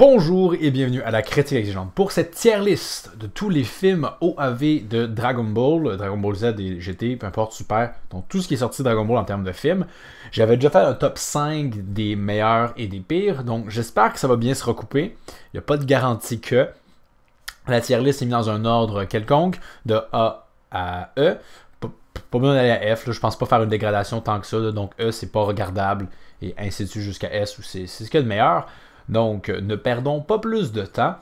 Bonjour et bienvenue à la Critique Exigeante. Pour cette tier list de tous les films OAV de Dragon Ball Z et GT, peu importe, super, donc tout ce qui est sorti de Dragon Ball en termes de films, j'avais déjà fait un top 5 des meilleurs et des pires, donc j'espère que ça va bien se recouper. Il n'y a pas de garantie que la tier list est mise dans un ordre quelconque, de A à E. Pas besoin d'aller à F, là, je pense pas faire une dégradation tant que ça, là, donc E c'est pas regardable, et ainsi de suite jusqu'à S où c'est ce qu'il y a de meilleur. Donc, ne perdons pas plus de temps.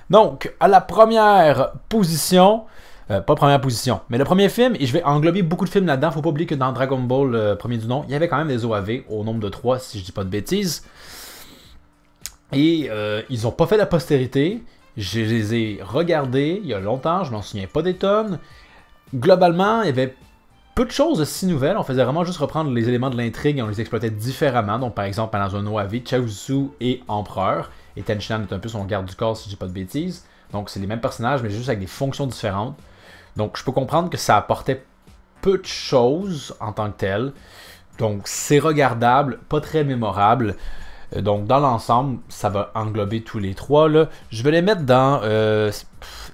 Donc, à la première position, pas première position, mais le premier film, et je vais englober beaucoup de films là-dedans, faut pas oublier que dans Dragon Ball, premier du nom, il y avait quand même des OAV, au nombre de 3, si je dis pas de bêtises. Et ils ont pas fait la postérité, je les ai regardés il y a longtemps, je m'en souviens pas des tonnes. Globalement, il y avait peu de choses si nouvelles, on faisait vraiment juste reprendre les éléments de l'intrigue et on les exploitait différemment. Donc par exemple, dans un OAV, Chaozu est empereur et Tenshinhan est un peu son garde du corps si je dis pas de bêtises. Donc c'est les mêmes personnages mais juste avec des fonctions différentes. Donc je peux comprendre que ça apportait peu de choses en tant que tel. Donc c'est regardable, pas très mémorable. Donc dans l'ensemble, ça va englober tous les trois là. Je vais les mettre dans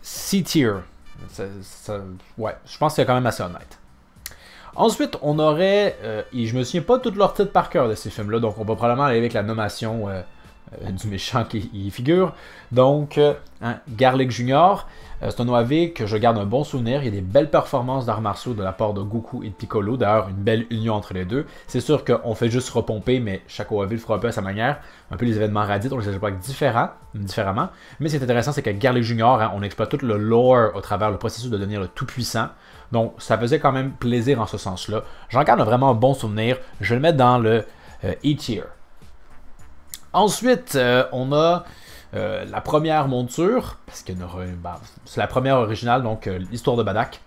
C-tier. Ouais, je pense que c'est quand même assez honnête. Ensuite, on aurait, et je me souviens pas de tous leurs titres par cœur de ces films-là, donc on va probablement aller avec la nommation du méchant qui y figure. Donc, Garlic Junior, c'est un OAV que je garde un bon souvenir. Il y a des belles performances d'arts martiaux de la part de Goku et de Piccolo. D'ailleurs, une belle union entre les deux. C'est sûr qu'on fait juste repomper, mais chaque OAV le fera un peu à sa manière. Un peu les événements Raditz, on les exploite différemment. Mais ce qui est intéressant, c'est que Garlic Junior, on exploite tout le lore au travers le processus de devenir le tout-puissant. Donc, ça faisait quand même plaisir en ce sens-là. J'en garde vraiment un bon souvenir. Je vais le mettre dans le E-tier. Ensuite, on a la première monture, parce que c'est la première originale, donc l'histoire de Badak.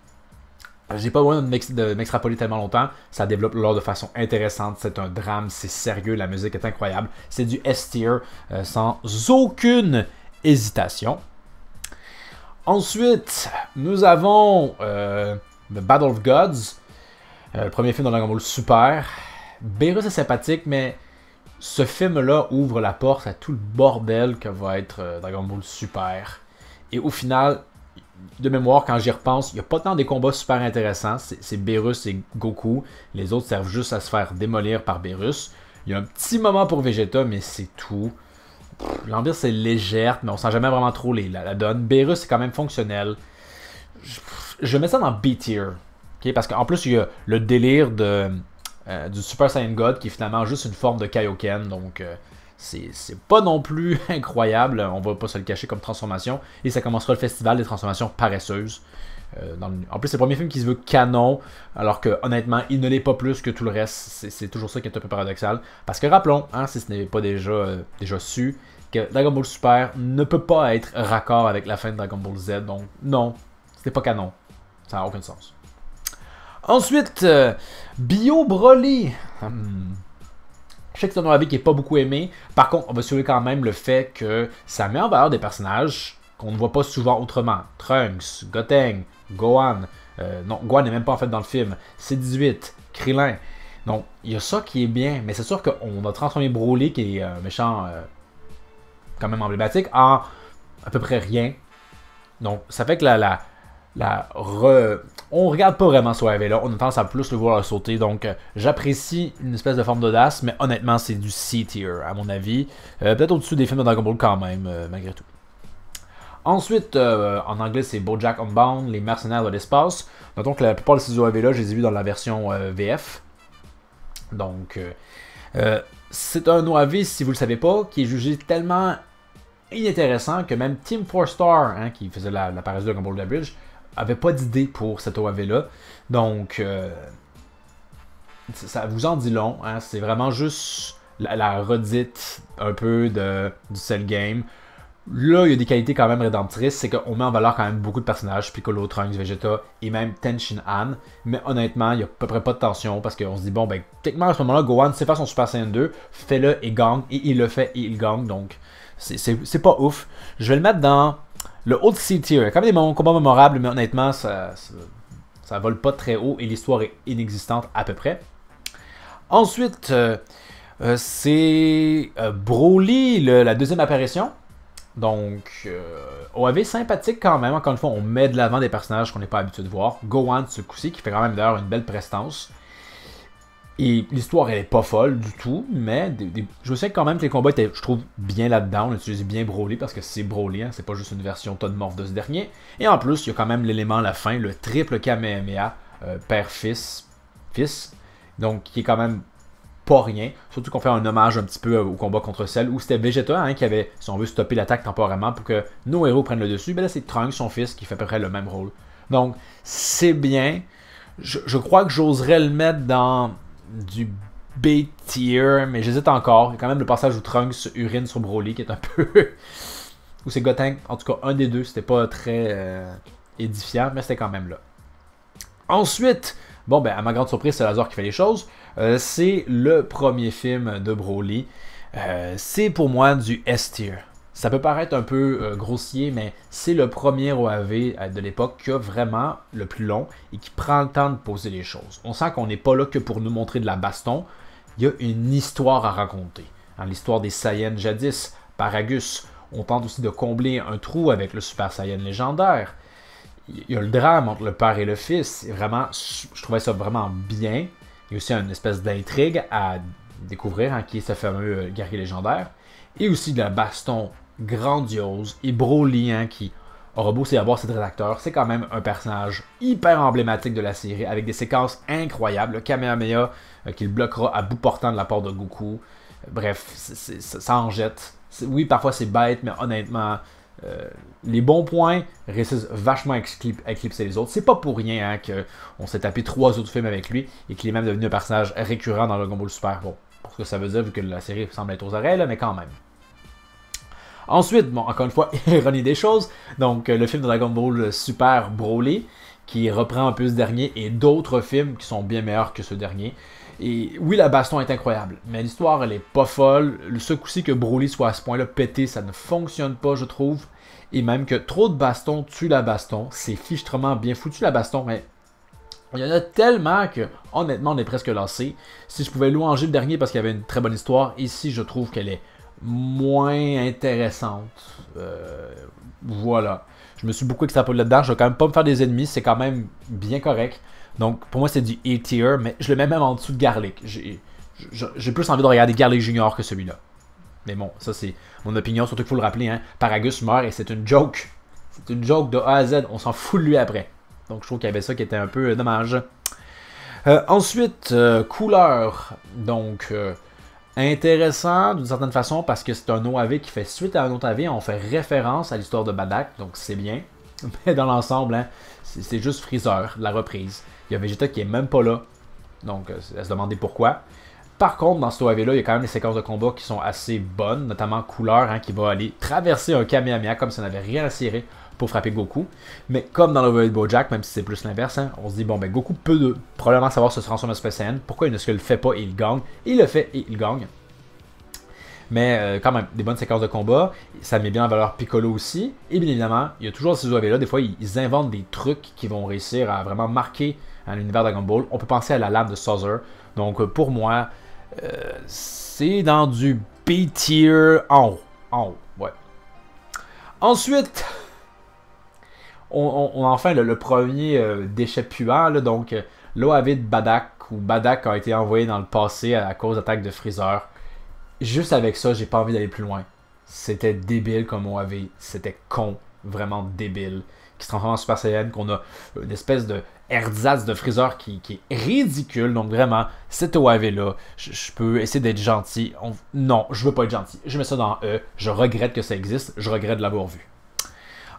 J'ai pas besoin de m'extrapoler tellement longtemps, ça développe l'or de façon intéressante, c'est un drame, c'est sérieux, la musique est incroyable. C'est du S-tier, sans aucune hésitation. Ensuite, nous avons The Battle of Gods, le premier film de Dragon Ball Super. Beerus est sympathique, mais ce film-là ouvre la porte à tout le bordel que va être Dragon Ball Super. Et au final, de mémoire, quand j'y repense, il n'y a pas tant des combats super intéressants. C'est Beerus et Goku. Les autres servent juste à se faire démolir par Beerus. Il y a un petit moment pour Vegeta, mais c'est tout. L'ambiance est légère, mais on sent jamais vraiment trop la donne. Beerus est quand même fonctionnel. Je mets ça dans B-tier. Okay? Parce qu'en plus, il y a le délire du Super Saiyan God qui est finalement juste une forme de Kaioken. Donc, c'est pas non plus incroyable. On va pas se le cacher comme transformation. Et ça commencera le festival des transformations paresseuses. En plus, c'est le premier film qui se veut canon. Alors que, honnêtement, il ne l'est pas plus que tout le reste. C'est toujours ça qui est un peu paradoxal. Parce que rappelons, si ce n'est pas déjà su, que Dragon Ball Super ne peut pas être raccord avec la fin de Dragon Ball Z. Donc, non, c'était pas canon. Ça n'a aucun sens. Ensuite, Bio Broly. Je sais que c'est un OAV qui n'est pas beaucoup aimé. Par contre, on va souligner quand même le fait que ça met en valeur des personnages qu'on ne voit pas souvent autrement. Trunks, Gotenks, Gohan. Non, Gohan n'est même pas en fait dans le film. C-18, Krillin. Donc, il y a ça qui est bien. Mais c'est sûr qu'on a transformé Broly, qui est un méchant quand même emblématique, en à peu près rien. Donc, ça fait que on regarde pas vraiment ce OAV-là, on a tendance à plus le voir sauter, donc j'apprécie une espèce de forme d'audace, mais honnêtement c'est du C-tier à mon avis, peut-être au-dessus des films de Dragon Ball quand même, malgré tout. Ensuite, en anglais c'est BoJack Unbound, les mercenaires de l'espace, notons que la plupart de ces OAV-là, je les ai vus dans la version VF, donc c'est un OAV, si vous le savez pas, qui est jugé tellement inintéressant que même Team 4 Star, qui faisait la parodie de Dragon Ball The Bridge, avait pas d'idée pour cette OAV-là. Donc, ça vous en dit long. C'est vraiment juste la redite un peu du Cell Game. Là, il y a des qualités quand même rédemptrices. C'est qu'on met en valeur quand même beaucoup de personnages. Piccolo, Trunks, Vegeta et même Tenshinhan. Mais honnêtement, il n'y a à peu près pas de tension. Parce qu'on se dit, bon, ben, techniquement, à ce moment-là, Gohan sait faire son Super Saiyan 2. Fais-le et gagne. Et il le fait et il gagne. Donc, c'est pas ouf. Je vais le mettre dans le haut de C-tier. Il y a quand même des combats mémorables, mais honnêtement, ça vole pas très haut et l'histoire est inexistante à peu près. Ensuite, c'est Broly, la deuxième apparition. Donc, OAV sympathique quand même. Encore une fois, on met de l'avant des personnages qu'on n'est pas habitué de voir. Gohan, ce coup-ci, qui fait quand même d'ailleurs une belle prestance. Et l'histoire, elle est pas folle du tout, mais je sais quand même que les combats étaient, je trouve, bien là-dedans. On utilisait bien Broly parce que c'est Broly, hein, c'est pas juste une version Todd-Morph de ce dernier. Et en plus, il y a quand même l'élément à la fin, le triple Kamehameha, père-fils, fils. Donc, qui est quand même pas rien. Surtout qu'on fait un hommage un petit peu au combat contre Cell, où c'était Vegeta hein, qui avait, si on veut, stoppé l'attaque temporairement pour que nos héros prennent le dessus. Ben là, c'est Trunks, son fils, qui fait à peu près le même rôle. Donc, c'est bien. Je crois que j'oserais le mettre dans du B-tier, mais j'hésite encore. Il y a quand même le passage où Trunks urine sur Broly, qui est un peu... où c'est Gotenks, en tout cas un des deux, c'était pas très édifiant, mais c'était quand même là. Ensuite, bon ben à ma grande surprise, c'est Lazare qui fait les choses. C'est le premier film de Broly. C'est pour moi du S-tier. Ça peut paraître un peu grossier, mais c'est le premier OAV de l'époque qui a vraiment le plus long et qui prend le temps de poser les choses. On sent qu'on n'est pas là que pour nous montrer de la baston. Il y a une histoire à raconter. Hein, l'histoire des Saiyans jadis, Paragus. On tente aussi de combler un trou avec le Super Saiyan légendaire. Il y a le drame entre le père et le fils. Et vraiment, je trouvais ça vraiment bien. Il y a aussi une espèce d'intrigue à découvrir, hein, qui est ce fameux guerrier légendaire. Et aussi de la baston grandiose. Et Broly, hein, qui aura beau avoir ses rédacteurs, c'est quand même un personnage hyper emblématique de la série, avec des séquences incroyables. Le Kamehameha qu'il bloquera à bout portant de la part de Goku. Bref, ça en jette. Oui, parfois c'est bête, mais honnêtement, les bons points réussissent vachement à éclipser les autres. C'est pas pour rien hein, qu'on s'est tapé 3 autres films avec lui et qu'il est même devenu un personnage récurrent dans Dragon Ball Super. Bon, pour ce que ça veut dire, vu que la série semble être aux oreilles, là, mais quand même. Ensuite, bon, encore une fois, ironie des choses, donc le film de Dragon Ball Super Broly, qui reprend un peu ce dernier, et d'autres films qui sont bien meilleurs que ce dernier. Et oui, la baston est incroyable, mais l'histoire, elle est pas folle. Ce coup-ci que Broly soit à ce point-là pété, ça ne fonctionne pas, je trouve. Et même que trop de baston tue la baston. C'est fichtrement bien foutu la baston, mais il y en a tellement que, honnêtement, on est presque lassé. Si je pouvais louanger le dernier parce qu'il y avait une très bonne histoire, ici, je trouve qu'elle est moins intéressante. Voilà. Je me suis beaucoup extrapolé là-dedans. Je vais quand même pas me faire des ennemis. C'est quand même bien correct. Donc, pour moi, c'est du A-tier, mais je le mets même en dessous de Garlic. J'ai plus envie de regarder Garlic Junior que celui-là. Mais bon, ça, c'est mon opinion. Surtout qu'il faut le rappeler, hein, Paragus meurt et c'est une joke. C'est une joke de A à Z. On s'en fout de lui après. Donc, je trouve qu'il y avait ça qui était un peu dommage. Ensuite, couleur. Donc... intéressant d'une certaine façon parce que c'est un OAV qui fait suite à un autre AV. On fait référence à l'histoire de Badak, donc c'est bien. Mais dans l'ensemble, hein, c'est juste Freezer, la reprise. Il y a Vegeta qui est même pas là. Donc, à se demander pourquoi. Par contre, dans ce OAV-là, il y a quand même des séquences de combat qui sont assez bonnes, notamment Couleur, hein, qui va aller traverser un Kamehameha comme si on n'avait rien à cirer pour frapper Goku. Mais comme dans l'OAV de Bojack, même si c'est plus l'inverse, hein, on se dit, bon, ben Goku peut probablement savoir se transformer en Super Saiyan. Pourquoi il ne se le fait pas et il gagne? Il le fait et il gagne. Mais quand même, des bonnes séquences de combat. Ça met bien en valeur Piccolo aussi. Et bien évidemment, il y a toujours ces OAV-là. Des fois, ils inventent des trucs qui vont réussir à vraiment marquer l'univers Dragon Ball. On peut penser à la lame de Saucer. Donc pour moi, c'est dans du B-tier en haut. En haut, ouais. Ensuite, on a enfin le premier déchet puant. Là, donc l'OAV de Badak, où Badak a été envoyé dans le passé à cause d'attaques de Freezer. Juste avec ça, j'ai pas envie d'aller plus loin. C'était débile comme OAV. C'était con. Vraiment débile. Qui se transforme en Super Saiyan. Qu'on a une espèce de ersatz de Freezer qui est ridicule. Donc vraiment, cet OAV-là, je peux essayer d'être gentil. Non, je veux pas être gentil. Je mets ça dans E. Je regrette que ça existe. Je regrette de l'avoir vu.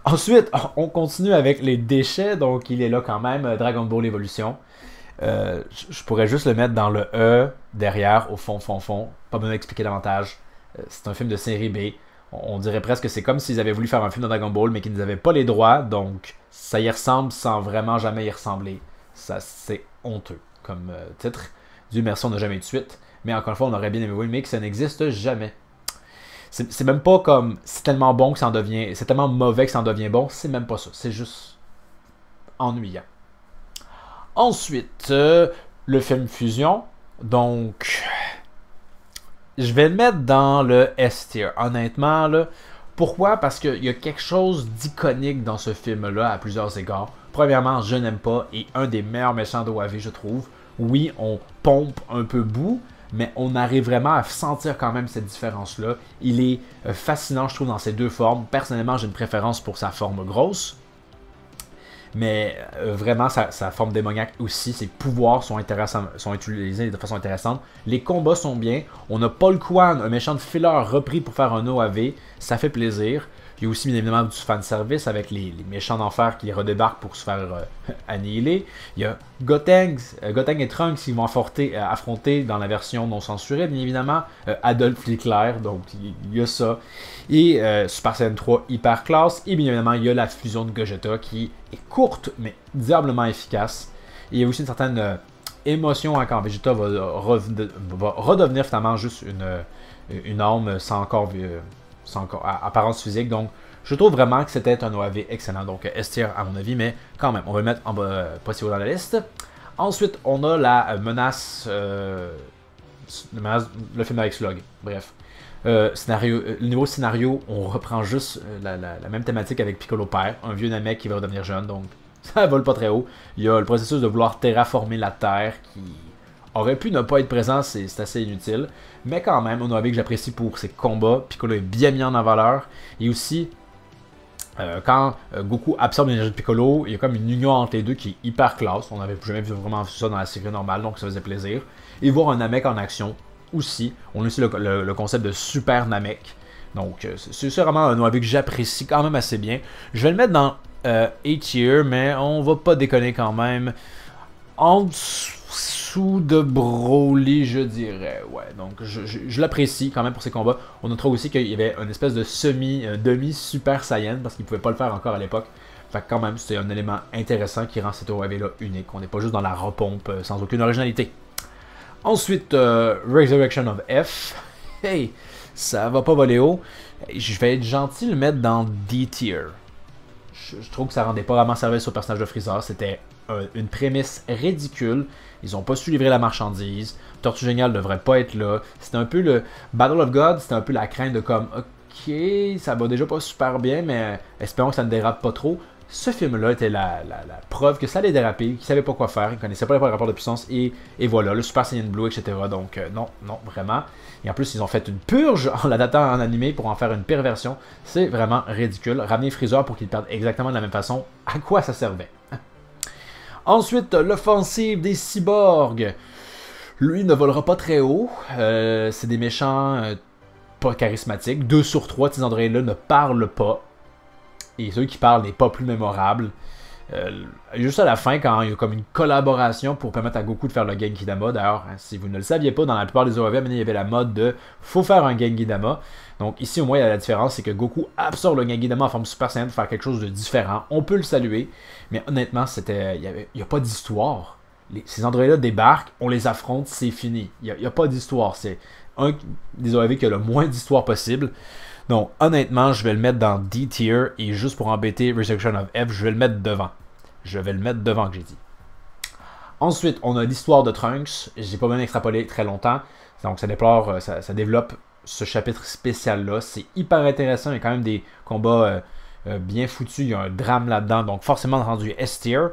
Ensuite, on continue avec les déchets. Donc il est là quand même. Dragon Ball Evolution. Je pourrais juste le mettre dans le E, derrière, au fond. Pas besoin d'expliquer davantage. C'est un film de série B. On dirait presque que c'est comme s'ils avaient voulu faire un film de Dragon Ball, mais qu'ils n'avaient pas les droits, donc ça y ressemble sans vraiment jamais y ressembler. Ça, c'est honteux comme titre. Dieu merci, on n'a jamais eu de suite. Mais encore une fois, on aurait bien aimé oui, mais que ça n'existe jamais. C'est même pas comme c'est tellement bon que ça en devient. C'est tellement mauvais que ça en devient bon. C'est même pas ça. C'est juste ennuyant. Ensuite, le film Fusion. Donc, je vais le mettre dans le S-tier. Honnêtement, là, Pourquoi? Parce qu'il y a quelque chose d'iconique dans ce film-là à plusieurs égards. Premièrement, je n'aime pas, et un des meilleurs méchants d'OAV, je trouve. Oui, on pompe un peu Boo, mais on arrive vraiment à sentir quand même cette différence-là. Il est fascinant, je trouve, dans ses deux formes. Personnellement, j'ai une préférence pour sa forme grosse. Mais vraiment, sa forme démoniaque aussi, ses pouvoirs sont utilisés de façon intéressante. Les combats sont bien. On a Paul Kwan, un méchant de filler repris pour faire un OAV. Ça fait plaisir. Il y a aussi bien évidemment du fanservice avec les méchants d'enfer qui redébarquent pour se faire annihiler. Il y a Gotenks et Trunks qui vont affronter dans la version non censurée, bien évidemment. Adolf Hitler, donc il y a ça. Et Super Saiyan 3 Hyper Class. Et bien évidemment, il y a la fusion de Gogeta qui est courte mais diablement efficace. Et il y a aussi une certaine émotion hein, quand Vegeta va redevenir finalement juste une âme sans apparence physique. Donc, je trouve vraiment que c'était un OAV excellent. Donc, S-tier à mon avis, mais quand même, on va le mettre en bas, pas si haut dans la liste. Ensuite, on a la menace, le film avec Slug. Bref. Le niveau scénario, on reprend juste la même thématique avec Piccolo père, un vieux Namek qui va redevenir jeune, donc ça vole pas très haut. Il y a le processus de vouloir terraformer la Terre qui aurait pu ne pas être présent, c'est assez inutile. Mais quand même, on a que j'apprécie pour ses combats. Piccolo est bien mis en valeur. Et aussi, quand Goku absorbe l'énergie de Piccolo, il y a comme une union entre les deux qui est hyper classe. On n'avait jamais vraiment vu ça dans la série normale, donc ça faisait plaisir. Et voir un Namek en action aussi. On a aussi le concept de Super Namek. Donc c'est vraiment un OAV que j'apprécie quand même assez bien. Je vais le mettre dans A-tier, mais on va pas déconner quand même. En dessous de Broly, je dirais. Ouais, donc je l'apprécie quand même pour ses combats. On notera aussi qu'il y avait une espèce de demi-Super Saiyan, parce qu'il ne pouvait pas le faire encore à l'époque. Fait que quand même, c'est un élément intéressant qui rend cet OAV-là unique. On n'est pas juste dans la repompe sans aucune originalité. Ensuite, Resurrection of F. Hey, ça va pas voler haut. Je vais être gentil le mettre dans D-tier. Je trouve que ça rendait pas vraiment service au personnage de Freezer. C'était une prémisse ridicule. Ils ont pas su livrer la marchandise. Tortue Géniale devrait pas être là. C'était un peu le Battle of God, c'était un peu la crainte de comme ok, ça va déjà pas super bien, mais espérons que ça ne dérape pas trop. Ce film-là était la preuve que ça allait déraper, qu'ils ne savaient pas quoi faire, ils ne connaissaient pas les rapports de puissance, et voilà, le Super Saiyan Blue, etc. Donc non, vraiment. Et en plus, ils ont fait une purge en l'adaptant en animé pour en faire une pire version. C'est vraiment ridicule. Ramener Freezer pour qu'il perde exactement de la même façon, à quoi ça servait? Ensuite, l'offensive des cyborgs. Lui ne volera pas très haut. C'est des méchants pas charismatiques. 2 sur 3 de ces androïdes-là ne parlent pas. Et celui qui parle n'est pas plus mémorable. Juste à la fin, quand il y a comme une collaboration pour permettre à Goku de faire le Genki Dama. D'ailleurs, hein, si vous ne le saviez pas, dans la plupart des OAV, il y avait la mode de faut faire un Genki Dama. Donc ici, au moins, il y a la différence, c'est que Goku absorbe le Genki Dama en forme Super Saiyan pour faire quelque chose de différent. On peut le saluer, mais honnêtement, il n'y a pas d'histoire. Ces androïdes-là débarquent, on les affronte, c'est fini. Il n'y a pas d'histoire. C'est un des OAV qui a le moins d'histoire possible. Donc, honnêtement, je vais le mettre dans D-tier et juste pour embêter Resurrection of F, je vais le mettre devant. Je vais le mettre devant, que j'ai dit. Ensuite, on a l'histoire de Trunks. J'ai pas même extrapolé très longtemps. Donc, ça développe ce chapitre spécial-là. C'est hyper intéressant. Il y a quand même des combats bien foutus. Il y a un drame là-dedans. Donc, forcément, rendu S-tier.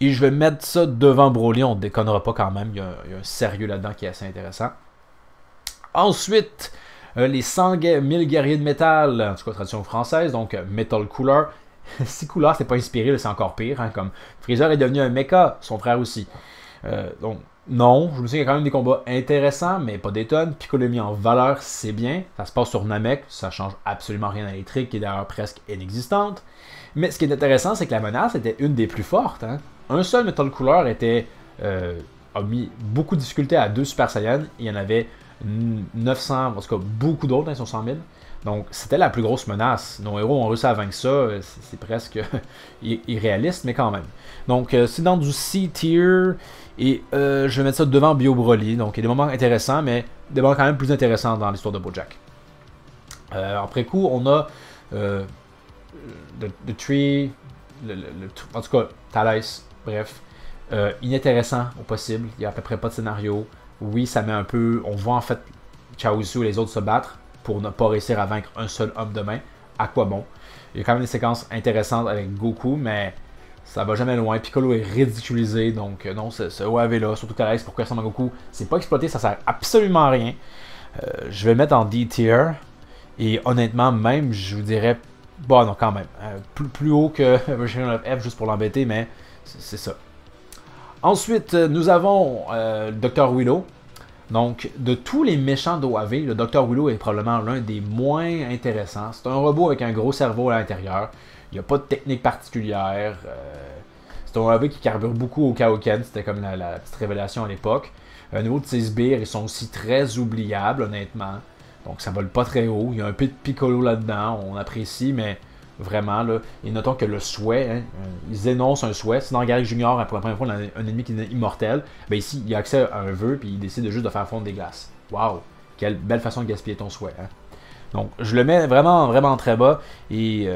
Et je vais mettre ça devant Broly. On ne déconnera pas quand même. Il y a un sérieux là-dedans qui est assez intéressant. Ensuite, les 100 000 guerriers de métal, en tout cas traduction française, donc Metal Cooler. Si Cooler c'est pas inspiré, c'est encore pire. Hein, comme Freezer est devenu un mecha, son frère aussi. Donc non, je me souviens qu'il y a quand même des combats intéressants, mais pas des tonnes. Piccolo est mis en valeur, c'est bien. Ça se passe sur Namek, ça change absolument rien à l'électrique, qui est d'ailleurs presque inexistante. Mais ce qui est intéressant, c'est que la menace était une des plus fortes. Hein. Un seul Metal Cooler a mis beaucoup de difficultés à 2 Super Saiyan. Il y en avait 900, en tout cas beaucoup d'autres, ils sont 100 000. Donc c'était la plus grosse menace. Nos héros ont réussi à vaincre ça, c'est presque irréaliste, mais quand même. Donc c'est dans du C-tier, et je vais mettre ça devant Bio Broly. Donc il y a des moments intéressants, mais des moments quand même plus intéressants dans l'histoire de BoJack. Après coup, on a The Tree, en tout cas Thales, bref. Inintéressant au possible, il n'y a à peu près pas de scénario. Oui, ça met un peu... On voit en fait Chaozu et les autres se battre pour ne pas réussir à vaincre un seul homme de main. à quoi bon. Il y a quand même des séquences intéressantes avec Goku, mais ça va jamais loin. Piccolo est ridiculisé, donc non, ce OAV-là, surtout qu'à l'aise pour qu'il ressemble à Goku, c'est pas exploité, ça sert absolument à rien. Je vais le mettre en D-tier, et honnêtement, même, je vous dirais, bon, non, quand même, plus haut que Version of F, juste pour l'embêter, mais c'est ça. Ensuite, nous avons Dr. Willow. Donc, de tous les méchants d'OAV, le Dr. Willow est probablement l'un des moins intéressants. C'est un robot avec un gros cerveau à l'intérieur. Il n'y a pas de technique particulière. C'est un OAV qui carbure beaucoup au Kaioken. C'était comme la petite révélation à l'époque. Au niveau de ses sbires, ils sont aussi très oubliables, honnêtement. Donc, ça vole pas très haut. Il y a un peu de Piccolo là-dedans. On apprécie, mais vraiment, là. Et notons que le souhait, hein, ils énoncent un souhait. Si dans Garrick Junior, pour la première fois, on a un ennemi qui est immortel, ben ici, il a accès à un vœu, puis il décide juste de faire fondre des glaces. Waouh! Quelle belle façon de gaspiller ton souhait, hein? Donc, je le mets vraiment, vraiment très bas. Et,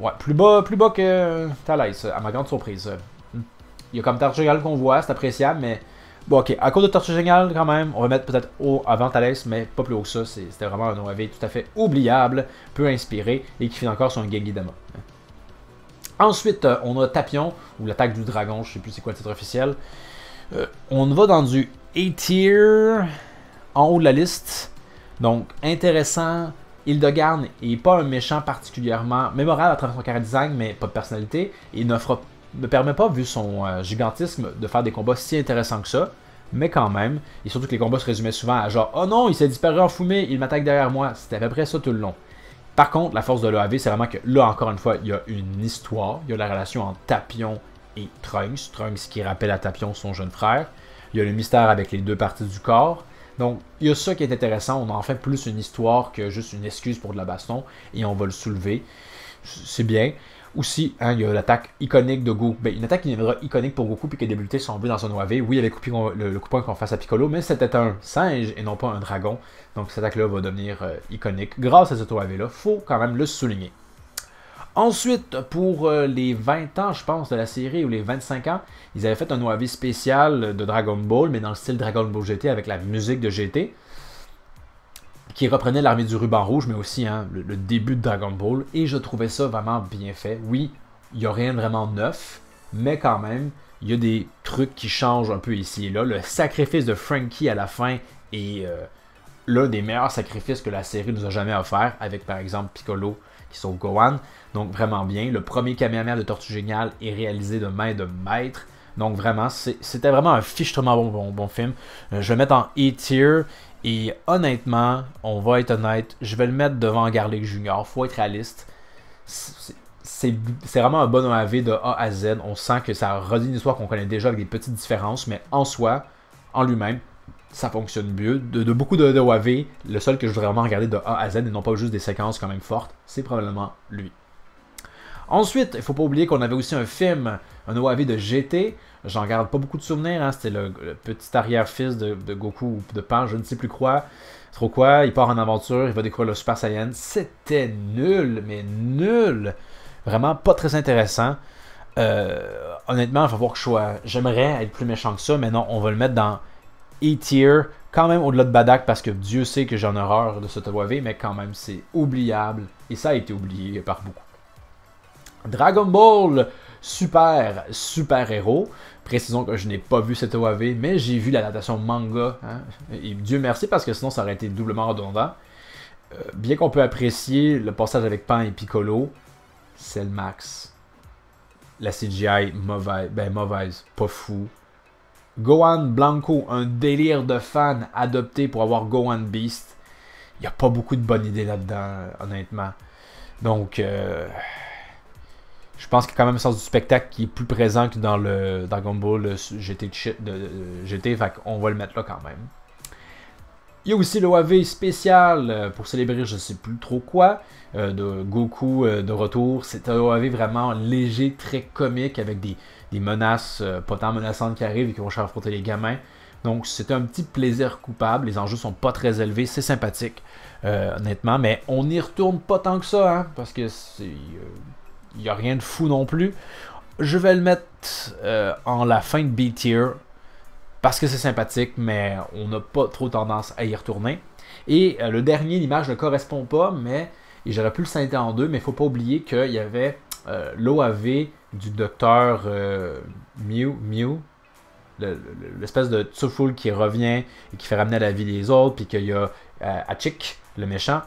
ouais, plus bas que Thales, à ma grande surprise. Il y a comme Tortue Géniale qu'on voit, c'est appréciable, mais bon, ok, à cause de Tortue Géniale, quand même, on va mettre peut-être haut avant Thales, mais pas plus haut que ça. C'était vraiment un OAV tout à fait oubliable, peu inspiré, et qui finit encore sur un Genki Dama. Ensuite, on a Tapion, ou l'attaque du dragon, je sais plus c'est quoi le titre officiel. On va dans du A-tier, en haut de la liste. Donc, intéressant. Hildegarde n'est pas un méchant particulièrement mémorable à travers son carré design, mais pas de personnalité. Il ne permet pas, vu son gigantisme, de faire des combats si intéressants que ça. Mais quand même, et surtout que les combats se résumaient souvent à genre « Oh non, il s'est disparu en fumée, il m'attaque derrière moi ». C'était à peu près ça tout le long. Par contre, la force de l'OAV, c'est vraiment que là, encore une fois, il y a une histoire. Il y a la relation entre Tapion et Trunks. Trunks qui rappelle à Tapion son jeune frère. Il y a le mystère avec les deux parties du corps. Donc, il y a ça qui est intéressant. On a en fait plus une histoire que juste une excuse pour de la baston. Et on va le soulever. C'est bien. Aussi, hein, il y a l'attaque iconique de Goku. Ben, une attaque qui deviendra iconique pour Goku puis qui a débuté son but dans son OAV. Oui, il y avait le coup de poing qu'on fasse à Piccolo, mais c'était un singe et non pas un dragon. Donc, cette attaque-là va devenir iconique grâce à cet OAV-là. Faut quand même le souligner. Ensuite, pour les 20 ans, je pense, de la série, ou les 25 ans, ils avaient fait un OAV spécial de Dragon Ball, mais dans le style Dragon Ball GT, avec la musique de GT, qui reprenait l'armée du ruban rouge, mais aussi hein, le début de Dragon Ball, et je trouvais ça vraiment bien fait. Oui, il n'y a rien de vraiment neuf, mais quand même, il y a des trucs qui changent un peu ici et là. Le sacrifice de Frankie à la fin est l'un des meilleurs sacrifices que la série nous a jamais offert, avec par exemple Piccolo qui sauve Gohan. Donc vraiment bien. Le premier Kamehameha de Tortue Géniale est réalisé de main de maître. Donc vraiment, c'était vraiment un fichtrement bon film. Je vais le mettre en A-tier. Et honnêtement, on va être honnête, je vais le mettre devant Garlic Junior. Faut être réaliste. C'est vraiment un bon OAV de A à Z. On sent que ça redit une histoire qu'on connaît déjà avec des petites différences. Mais en soi, en lui-même, ça fonctionne mieux. De beaucoup de OAV, le seul que je voudrais vraiment regarder de A à Z et non pas juste des séquences quand même fortes, c'est probablement lui. Ensuite, il ne faut pas oublier qu'on avait aussi un film, un OAV de GT. J'en garde pas beaucoup de souvenirs. Hein. C'était le petit arrière-fils de Goku ou de Pan, je ne sais plus quoi. Trop quoi. Il part en aventure, il va découvrir le Super Saiyan. C'était nul, mais nul. Vraiment pas très intéressant. Honnêtement, il va falloir que je sois. J'aimerais être plus méchant que ça, mais non, on va le mettre dans E-tier. Quand même au-delà de Badak, parce que Dieu sait que j'en ai horreur de ce OAV, mais quand même, c'est oubliable. Et ça a été oublié par beaucoup. Dragon Ball Super héros. Précisons que je n'ai pas vu cette OAV, mais j'ai vu l'adaptation manga. Hein, et Dieu merci, parce que sinon ça aurait été doublement redondant. Bien qu'on peut apprécier le passage avec Pan et Piccolo, c'est le max. La CGI mauvaise, pas fou. Gohan Blanco, un délire de fan adopté pour avoir Gohan Beast. Il n'y a pas beaucoup de bonnes idées là-dedans, honnêtement. Donc, je pense qu'il y a quand même un sens du spectacle qui est plus présent que dans le Dragon Ball GT, fait qu'on va le mettre là quand même. Il y a aussi le OAV spécial pour célébrer je ne sais plus trop quoi, de Goku de retour. C'est un OAV vraiment léger, très comique, avec des menaces pas tant menaçantes qui arrivent et qui vont affronter les gamins. Donc c'est un petit plaisir coupable, les enjeux sont pas très élevés, c'est sympathique, honnêtement, mais on n'y retourne pas tant que ça, hein, parce que c'est... il n'y a rien de fou non plus. Je vais le mettre en la fin de B-tier, parce que c'est sympathique, mais on n'a pas trop tendance à y retourner. Et le dernier, l'image ne correspond pas, mais et j'aurais pu le scinder en deux, mais il ne faut pas oublier qu'il y avait l'OAV du docteur Mew, l'espèce de Tsuful qui revient et qui fait ramener à la vie les autres, puis qu'il y a Hachik, le méchant.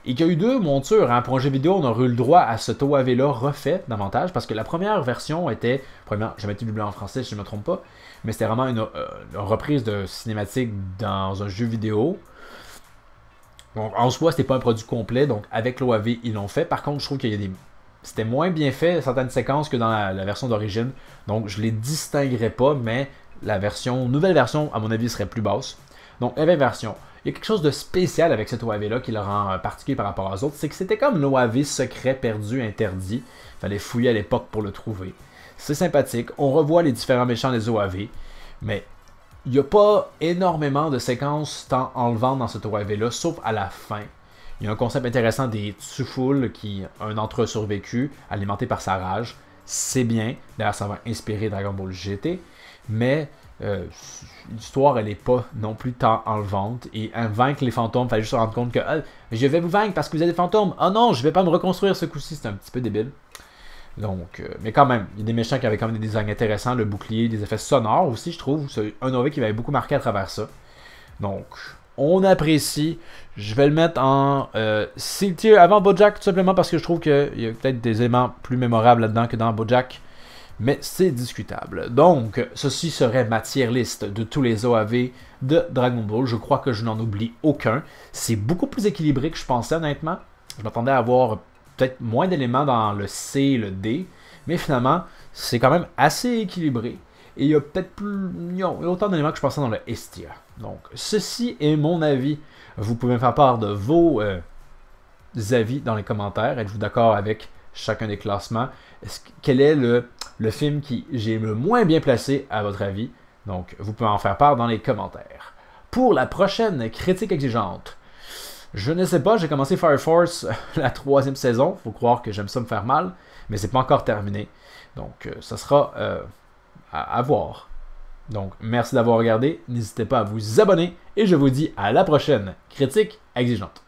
Et qu'il y a eu deux montures. Hein. Pour un jeu vidéo, on aurait eu le droit à cet OAV-là refait davantage, parce que la première version était, premièrement, j'ai été doublé en français si je ne me trompe pas, mais c'était vraiment une reprise de cinématique dans un jeu vidéo. Donc en soi, c'était pas un produit complet, donc avec l'OAV, ils l'ont fait. Par contre, je trouve qu'il y a des... C'était moins bien fait, certaines séquences, que dans la version d'origine. Donc je les distinguerais pas, mais la nouvelle version, à mon avis, serait plus basse. Donc, nouvelle version. Il y a quelque chose de spécial avec cet OAV-là qui le rend particulier par rapport aux autres, c'est que c'était comme l'OAV secret, perdu, interdit. Il fallait fouiller à l'époque pour le trouver. C'est sympathique, on revoit les différents méchants des OAV, mais il n'y a pas énormément de séquences tant enlevantes dans cet OAV-là, sauf à la fin. Il y a un concept intéressant des Tsuful, qui un d'entre eux survécu, alimenté par sa rage. C'est bien, d'ailleurs ça va inspirer Dragon Ball GT, mais l'histoire elle n'est pas non plus tant enlevante, et vaincre les fantômes, il fallait juste se rendre compte que je vais vous vaincre parce que vous êtes des fantômes, oh non, je vais pas me reconstruire ce coup-ci, c'est un petit peu débile. Donc, mais quand même, il y a des méchants qui avaient quand même des designs intéressants, le bouclier, des effets sonores aussi, je trouve, c'est un OAV qui m'avait beaucoup marqué à travers ça. Donc, on apprécie. Je vais le mettre en C-tier avant BoJack, tout simplement parce que je trouve qu'il y a peut-être des éléments plus mémorables là-dedans que dans BoJack. Mais c'est discutable. Donc, ceci serait ma tier list de tous les OAV de Dragon Ball. Je crois que je n'en oublie aucun. C'est beaucoup plus équilibré que je pensais, honnêtement. Je m'attendais à avoir peut-être moins d'éléments dans le C et le D. Mais finalement, c'est quand même assez équilibré. Et il y a peut-être plus... Il y a autant d'éléments que je pensais dans le S tier. Donc, ceci est mon avis. Vous pouvez me faire part de vos avis dans les commentaires. Êtes-vous d'accord avec chacun des classements? Quel est le film qui j'ai le moins bien placé à votre avis? Donc, vous pouvez en faire part dans les commentaires. Pour la prochaine critique exigeante, je ne sais pas, j'ai commencé Fire Force la 3e saison. Faut croire que j'aime ça me faire mal, mais c'est pas encore terminé. Donc, ça sera à voir. Donc, merci d'avoir regardé. N'hésitez pas à vous abonner et je vous dis à la prochaine critique exigeante.